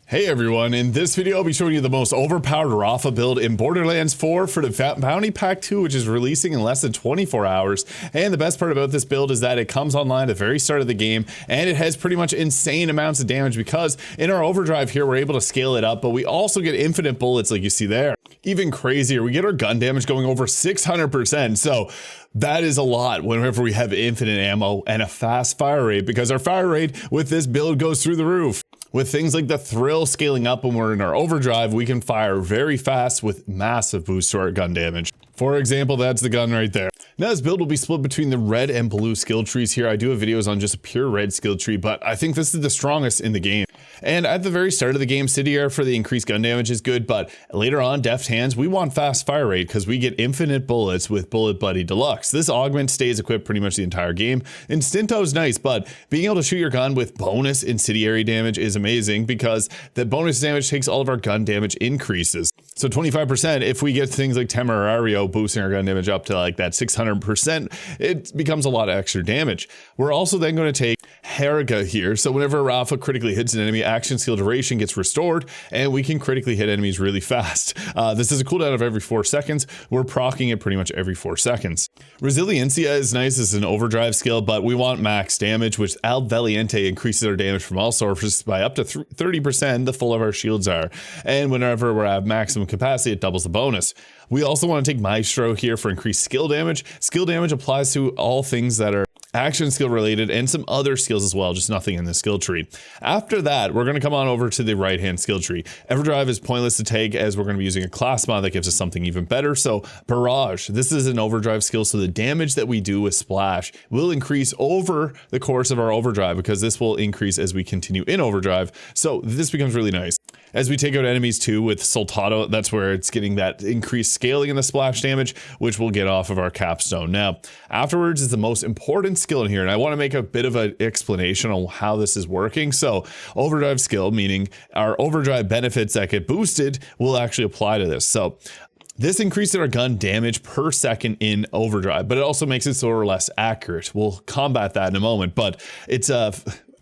Hey everyone, in this video I'll be showing you the most overpowered Rafa build in Borderlands 4 for the Bounty Pack 2, which is releasing in less than 24 hours. And the best part about this build is that it comes online at the very start of the game, and it has pretty much insane amounts of damage because in our overdrive here we're able to scale it up, but we also get infinite bullets like you see there. Even crazier, we get our gun damage going over 600%, so that is a lot whenever we have infinite ammo and a fast fire rate, because our fire rate with this build goes through the roof. With things like the thrill scaling up when we're in our overdrive, we can fire very fast with massive boosts to our gun damage. For example, that's the gun right there. Now this build will be split between the red and blue skill trees here. I do have videos on just a pure red skill tree, but I think this is the strongest in the game. And at the very start of the game, City Air for the increased gun damage is good, but later on, Deft Hands, we want fast fire rate because we get infinite bullets with Bullet Buddy Deluxe. This augment stays equipped pretty much the entire game. And Stinto is nice, but being able to shoot your gun with bonus incendiary damage is amazing because the bonus damage takes all of our gun damage increases. So 25%, if we get things like Temerario boosting our gun damage up to like that 600%, it becomes a lot of extra damage. We're also then going to take Harga here. So whenever Rafa critically hits an enemy, action skill duration gets restored and we can critically hit enemies really fast. This is a cooldown of every 4 seconds. We're proccing it pretty much every 4 seconds. Resiliencia is nice as an overdrive skill, but we want max damage, which Al Valiente increases our damage from all sources by up to 30% the full of our shields are. And whenever we're at maximum capacity, it doubles the bonus. We also want to take Maestro here for increased skill damage. Skill damage applies to all things that are action skill related and some other skills as well, just nothing in the skill tree. After that, we're going to come on over to the right hand skill tree. Everdrive is pointless to take as we're going to be using a class mod that gives us something even better. So Barrage, this is an overdrive skill, so the damage that we do with Splash will increase over the course of our overdrive because this will increase as we continue in overdrive. So this becomes really nice. As we take out enemies too with Soltado, that's where it's getting that increased scaling in the splash damage, which we'll get off of our capstone. Now, afterwards is the most important skill in here, and I want to make a bit of an explanation on how this is working. So overdrive skill, meaning our overdrive benefits that get boosted will actually apply to this. So this increases our gun damage per second in overdrive, but it also makes it so we're less accurate. We'll combat that in a moment, but it's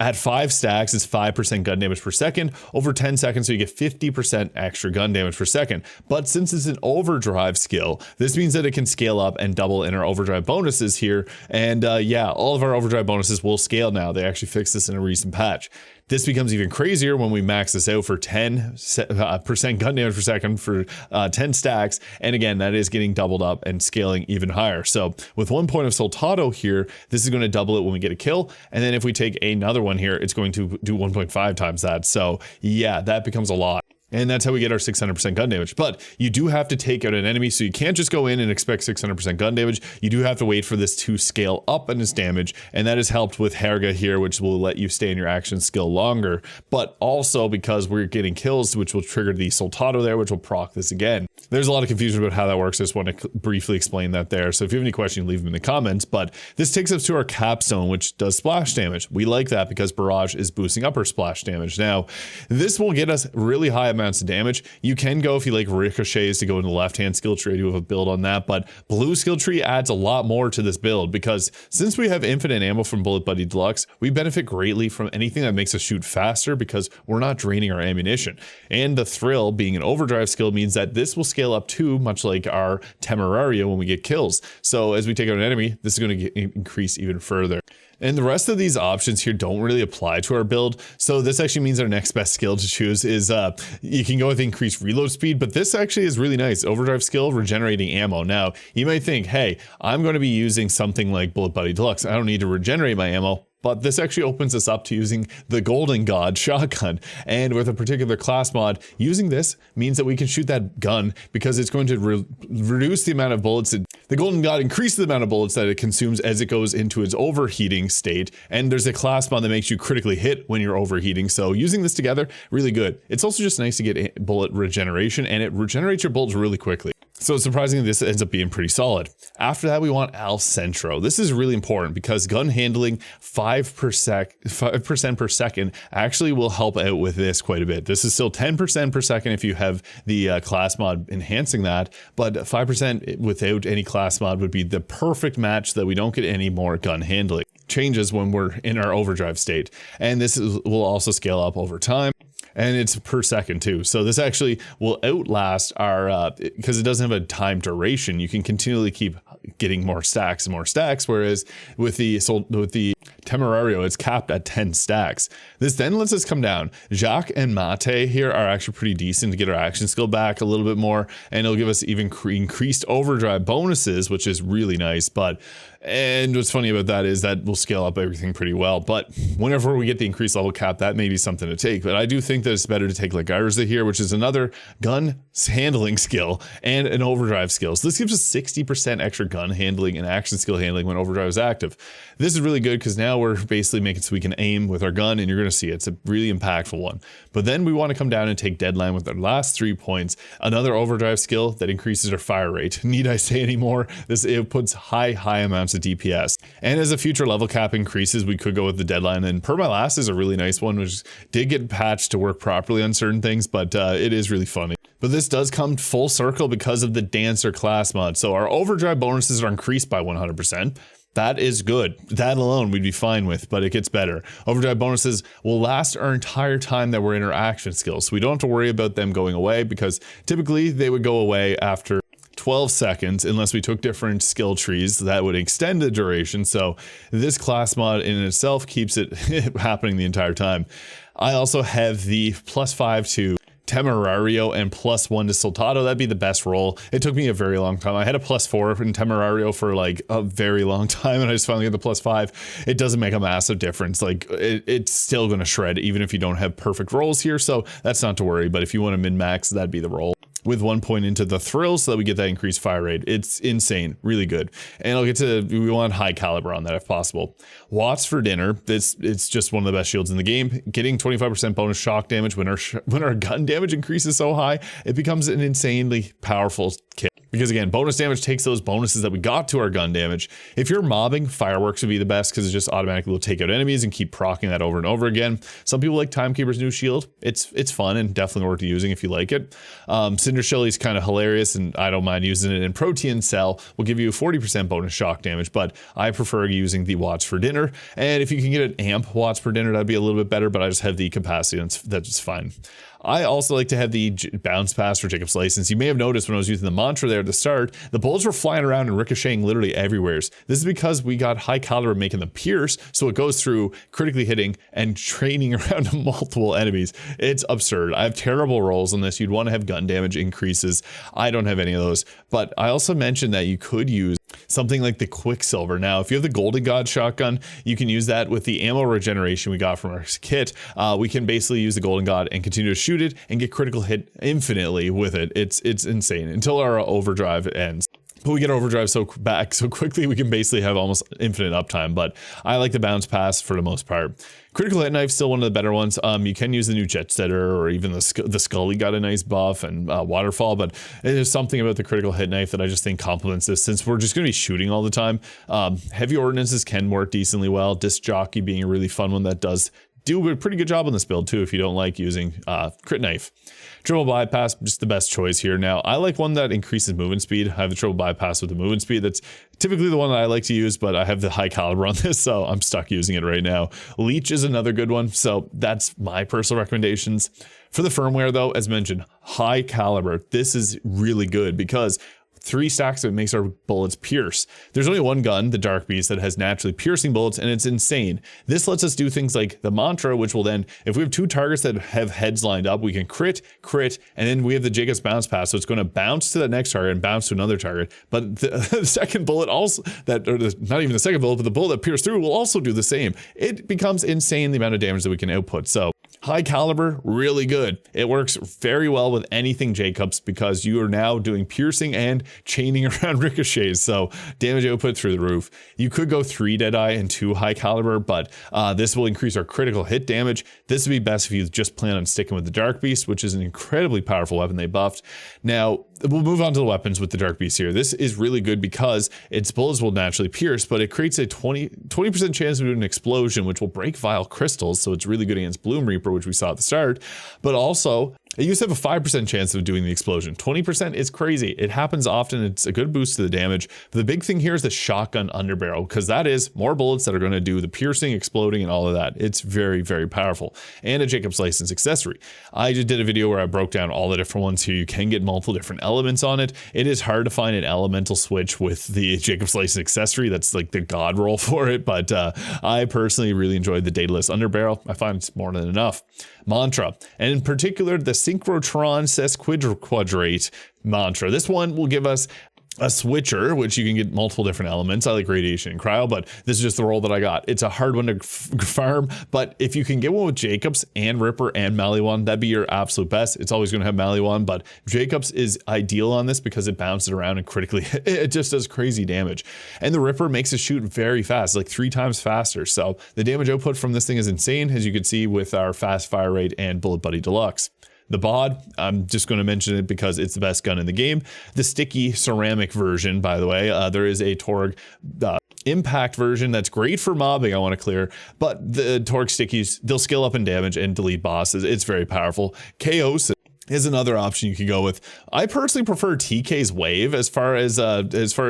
at 5 stacks, it's 5% gun damage per second. Over 10 seconds, so you get 50% extra gun damage per second. But since it's an overdrive skill, this means that it can scale up and double in our overdrive bonuses here. And yeah, all of our overdrive bonuses will scale now. They actually fixed this in a recent patch. This becomes even crazier when we max this out for 10% gun damage per second for 10 stacks. And again, that is getting doubled up and scaling even higher. So with 1 point of Soltado here, this is going to double it when we get a kill. And then if we take another one here, it's going to do 1.5 times that. So yeah, that becomes a lot. And that's how we get our 600% gun damage. But you do have to take out an enemy, so you can't just go in and expect 600% gun damage. You do have to wait for this to scale up in its damage, and that is helped with Harga here, which will let you stay in your action skill longer. But also because we're getting kills, which will trigger the Soltado there, which will proc this again. There's a lot of confusion about how that works. I just want to briefly explain that there. So if you have any questions, leave them in the comments. But this takes us to our capstone, which does splash damage. We like that because Barrage is boosting up our splash damage. Now, this will get us really high amounts of damage. You can go, if you like ricochets, to go into the left-hand skill tree. I do have a build on that, but blue skill tree adds a lot more to this build because since we have infinite ammo from Bullet Buddy Deluxe, we benefit greatly from anything that makes us shoot faster because we're not draining our ammunition. And the thrill, being an overdrive skill, means that this will scale up too, much like our Temerario when we get kills. So as we take out an enemy, this is going to increase even further. And the rest of these options here don't really apply to our build. So this actually means our next best skill to choose is you can go with increased reload speed, but this actually is really nice. Overdrive skill, regenerating ammo. Now, you might think, hey, I'm going to be using something like Bullet Buddy Deluxe. I don't need to regenerate my ammo. But this actually opens us up to using the Golden God shotgun. And with a particular class mod, using this means that we can shoot that gun because it's going to reduce the amount of bullets. The Golden God increases the amount of bullets that it consumes as it goes into its overheating state. And there's a class mod that makes you critically hit when you're overheating. So using this together, really good. It's also just nice to get bullet regeneration, and it regenerates your bullets really quickly. So surprisingly, this ends up being pretty solid. After that, we want Al Centro. This is really important because gun handling 5% per second actually will help out with this quite a bit. This is still 10% per second if you have the class mod enhancing that, but 5% without any class mod would be the perfect match so that we don't get any more gun handling changes when we're in our overdrive state. And this will also scale up over time. and it's per second too. So this actually will outlast our, because it doesn't have a time duration, you can continually keep getting more stacks and more stacks. Whereas with the Temerario, it's capped at 10 stacks. This then lets us come down. Jacques and Mate here are actually pretty decent to get our action skill back a little bit more, and it'll give us even increased overdrive bonuses, which is really nice. And what's funny about that is that will scale up everything pretty well. But whenever we get the increased level cap, that may be something to take. But I do think that it's better to take like Garza here, which is another gun handling skill and an overdrive skill. So this gives us 60% extra gun handling and action skill handling when overdrive is active. This is really good because now we're basically making so we can aim with our gun, and you're going to see it's a really impactful one. But then we want to come down and take Deadline with our last 3 points, another overdrive skill that increases our fire rate. Need I say anymore? It puts high amounts of DPS. And as a future level cap increases, we could go with the Deadline. And Permalast is a really nice one, which did get patched to work properly on certain things, but it is really funny. But this does come full circle because of the Dancer class mod. So our overdrive bonuses are increased by 100%. That is good. That alone we'd be fine with, but it gets better. Overdrive bonuses will last our entire time that we're in our action skills. So we don't have to worry about them going away, because typically they would go away after 12 seconds unless we took different skill trees that would extend the duration. So this class mod in itself keeps it happening the entire time. I also have the +5 to Temerario and +1 to Soldado. That'd be the best roll. It took me a very long time. I had a +4 in Temerario for like a very long time, and I just finally got the +5. It doesn't make a massive difference. Like it's still going to shred even if you don't have perfect rolls here. So that's not to worry. But if you want to min-max, that'd be the roll. With 1 point into the thrill so that we get that increased fire rate. It's insane, really good. And I'll get to, we want high caliber on that if possible. Watts for dinner, it's just one of the best shields in the game. Getting 25% bonus shock damage when our gun damage increases so high, it becomes an insanely powerful kit. Because again, bonus damage takes those bonuses that we got to our gun damage. If you're mobbing, fireworks would be the best because it just automatically will take out enemies and keep proccing that over and over again. Some people like Timekeeper's new shield. It's fun and definitely worth using if you like it. Cinder Shelly is kind of hilarious and I don't mind using it. And Protean Cell will give you 40% bonus shock damage, but I prefer using the Watts for dinner. And if you can get an amp Watts per dinner, that'd be a little bit better, but I just have the capacity and that's fine. I also like to have the bounce pass for Jacob's License. You may have noticed when I was using the mantra there at the start, the bullets were flying around and ricocheting literally everywhere. This is because we got high caliber making them pierce, so it goes through critically hitting and training around multiple enemies. It's absurd. I have terrible rolls on this. You'd want to have gun damage increases. I don't have any of those, but I also mentioned that you could use something like the Quicksilver. Now, if you have the Golden God shotgun, you can use that with the ammo regeneration we got from our kit. We can basically use the Golden God and continue to shoot it and get critical hit infinitely with it. It's insane until our overdrive ends. But we get overdrive back so quickly we can basically have almost infinite uptime. But I like the bounce pass for the most part. Critical hit knife still one of the better ones. You can use the new jet setter or even the Scully got a nice buff and waterfall, but there's something about the critical hit knife that I just think complements this since we're just going to be shooting all the time. Heavy ordnances can work decently well. Disc Jockey being a really fun one that does do a pretty good job on this build too if you don't like using crit knife. Triple bypass, just the best choice here. Now, I like one that increases movement speed. I have the triple bypass with the movement speed. That's typically the one that I like to use, but I have the high caliber on this, so I'm stuck using it right now. Leech is another good one, so that's my personal recommendations. For the firmware though, as mentioned, high caliber. This is really good because 3 stacks of it makes our bullets pierce. There's only one gun, the Dark Beast, that has naturally piercing bullets, and it's insane. This lets us do things like the mantra, which will then, if we have 2 targets that have heads lined up, we can crit, and then we have the Jacob's bounce pass, so it's going to bounce to that next target and bounce to another target. But the second bullet also, not even the second bullet, but the bullet that pierced through will also do the same. It becomes insane the amount of damage that we can output. So high caliber, really good. It works very well with anything Jacobs because you are now doing piercing and chaining around ricochets, so damage output through the roof. You could go 3 Deadeye and 2 high caliber, but this will increase our critical hit damage. This would be best if you just plan on sticking with the Dark Beast, which is an incredibly powerful weapon they buffed. Now, we'll move on to the weapons with the Dark Beast here. This is really good because its bullets will naturally pierce, but it creates a 20% chance of doing an explosion, which will break vile crystals, so it's really good against Bloom Reaper, which we saw at the start, but also It used to have a 5% chance of doing the explosion. 20% is crazy. It happens often. It's a good boost to the damage. But the big thing here is the shotgun underbarrel, because that is more bullets that are going to do the piercing, exploding, and all of that. It's very, very powerful. And a Jacob's License accessory. I just did a video where I broke down all the different ones here. You can get multiple different elements on it. It is hard to find an elemental switch with the Jacob's License accessory. That's like the god roll for it. But I personally really enjoyed the Daedalus underbarrel. I find it's more than enough. Mantra, and in particular the Synchrotron Sesquiquadrate mantra. This one will give us a switcher, which you can get multiple different elements. I like radiation and cryo, but this is just the roll that I got. It's a hard one to farm, but if you can get one with Jacobs and Ripper and Maliwan, that'd be your absolute best. It's always going to have Maliwan, but Jacobs is ideal on this because it bounces around and critically, it just does crazy damage. And the Ripper makes it shoot very fast, like 3 times faster. So the damage output from this thing is insane, as you can see with our fast fire rate and Bullet Buddy Deluxe. The bod, I'm just going to mention it because it's the best gun in the game. The sticky ceramic version, by the way, there is a Torg impact version that's great for mobbing, I want to clear, but the Torg stickies, they'll skill up in damage and delete bosses. It's very powerful. Chaos is another option you could go with. I personally prefer TK's Wave as far as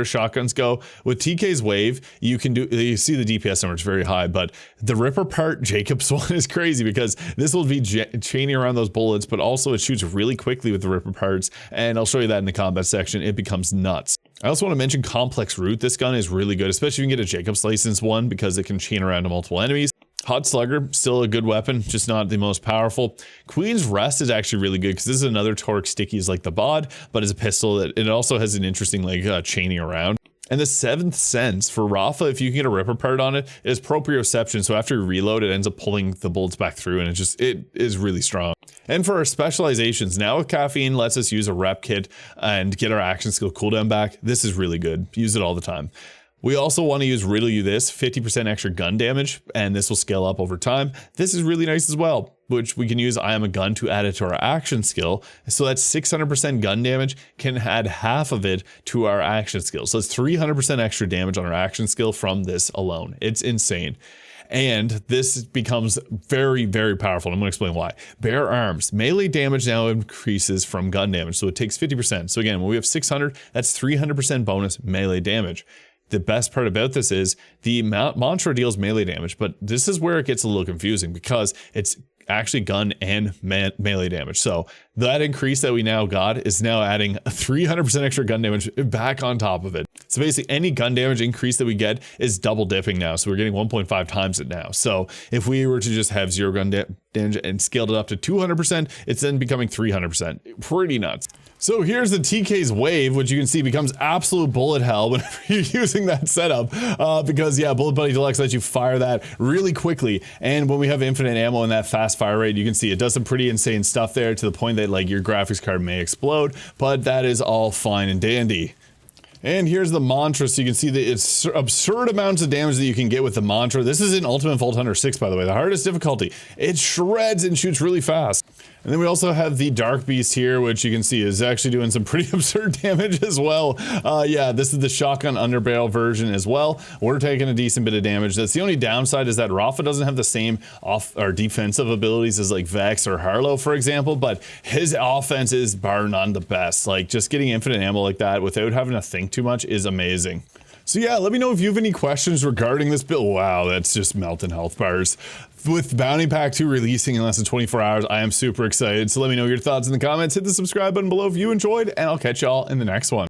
shotguns go. With TK's Wave, you can do, you see the DPS number is very high, but the Ripper part, Jacob's one is crazy because this will be chaining around those bullets, but also it shoots really quickly with the Ripper parts, and I'll show you that in the combat section. It becomes nuts. I also want to mention Complex Root. This gun is really good, especially if you can get a Jacob's License one because it can chain around to multiple enemies. Hot Slugger, still a good weapon, just not the most powerful. Queen's Rest is actually really good because this is another Torque stickies like the bod, but it's a pistol that it also has an interesting like chaining around. And the 7th Sense for Rafa, if you can get a Ripper part on it, is proprioception. So after you reload, it ends up pulling the bullets back through, and it is really strong. And for our specializations, now with caffeine lets us use a Repkit and get our action skill cooldown back. This is really good. Use it all the time. We also want to use Riddle You This, 50% extra gun damage, and this will scale up over time. This is really nice as well, which we can use I Am a Gun to add it to our action skill. So that's 600% gun damage, can add half of it to our action skill. So it's 300% extra damage on our action skill from this alone. It's insane. And this becomes very, very powerful. I'm going to explain why. Bare arms. Melee damage now increases from gun damage, so it takes 50%. So again, when we have 600, that's 300% bonus melee damage. The best part about this is the mantra deals melee damage, but this is where it gets a little confusing because it's actually gun and melee damage. So that increase that we now got is now adding 300% extra gun damage back on top of it. So basically any gun damage increase that we get is double dipping now. So we're getting 1.5 times it now. So if we were to just have 0 gun damage and scaled it up to 200%, it's then becoming 300%. Pretty nuts. So here's the TK's Wave, which you can see becomes absolute bullet hell whenever you're using that setup, because yeah, Bullet Buddy Deluxe lets you fire that really quickly. And when we have infinite ammo and that fast fire rate, you can see it does some pretty insane stuff there to the point that like your graphics card may explode, but that is all fine and dandy. And here's the mantra, so you can see the absurd amounts of damage that you can get with the mantra. This is in Ultimate Vault Hunter 6, by the way, the hardest difficulty. It shreds and shoots really fast. And then we also have the Dark Beast here, which you can see is actually doing some pretty absurd damage as well. Yeah, this is the shotgun underbarrel version as well. We're taking a decent bit of damage. That's the only downside, is that Rafa doesn't have the same off or defensive abilities as like Vex or Harlow, for example, but his offense is bar none the best. Like just getting infinite ammo like that without having to think too much is amazing. So yeah, let me know if you have any questions regarding this build. Wow, that's just melting health bars. With Bounty Pack 2 releasing in less than 24 hours, I am super excited. So let me know your thoughts in the comments. Hit the subscribe button below if you enjoyed, and I'll catch y'all in the next one.